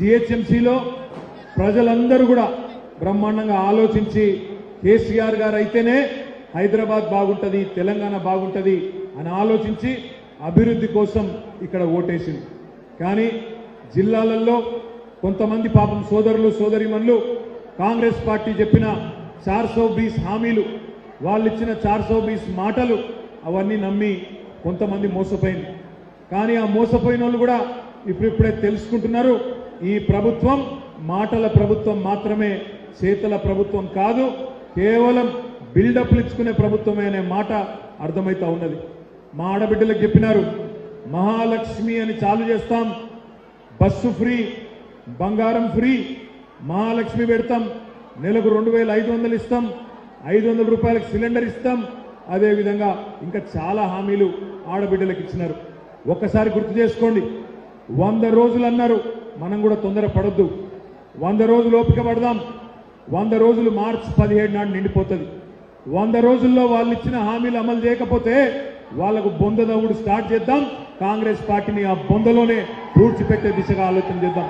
జిహెచ్ఎంసీలో ప్రజలందరూ కూడా బ్రహ్మాండంగా ఆలోచించి కేసీఆర్ గారు అయితేనే హైదరాబాద్ బాగుంటుంది, తెలంగాణ బాగుంటుంది అని ఆలోచించి అభివృద్ధి కోసం ఇక్కడ ఓటేసింది. కానీ జిల్లాలలో కొంతమంది పాపం సోదరులు సోదరిమణులు కాంగ్రెస్ పార్టీ చెప్పిన 420 హామీలు, వాళ్ళు ఇచ్చిన 420 మాటలు అవన్నీ నమ్మి కొంతమంది మోసపోయింది. కానీ ఆ మోసపోయిన వాళ్ళు కూడా ఇప్పుడిప్పుడే తెలుసుకుంటున్నారు, ఈ ప్రభుత్వం మాటల ప్రభుత్వం మాత్రమే, చేతల ప్రభుత్వం కాదు, కేవలం బిల్డప్లు ఇచ్చుకునే ప్రభుత్వమే అనే మాట అర్థమవుతా ఉన్నది. మా ఆడబిడ్డలకు చెప్పినారు, మహాలక్ష్మి అని చాలు చేస్తాం, బస్సు ఫ్రీ, బంగారం ఫ్రీ, మహాలక్ష్మి పెడతాం, నెలకు 2500 ఇస్తాం, 500 రూపాయలకు సిలిండర్ ఇస్తాం, అదేవిధంగా ఇంకా చాలా హామీలు ఆడబిడ్డలకు ఇచ్చినారు. ఒక్కసారి గుర్తు చేసుకోండి, 100 రోజులు అన్నారు, మనం కూడా తొందర పడొద్దు, 100 రోజులు ఓపిక పడదాం. 100 రోజులు మార్చి 17 నాడు నిండిపోతుంది. 100 రోజుల్లో వాళ్ళు ఇచ్చిన హామీలు అమలు చేయకపోతే వాళ్లకు బొంద దవ్వుడు స్టార్ట్ చేద్దాం. కాంగ్రెస్ పార్టీని ఆ బొందలోనే పూడ్చిపెట్టే దిశగా ఆలోచన చేద్దాం.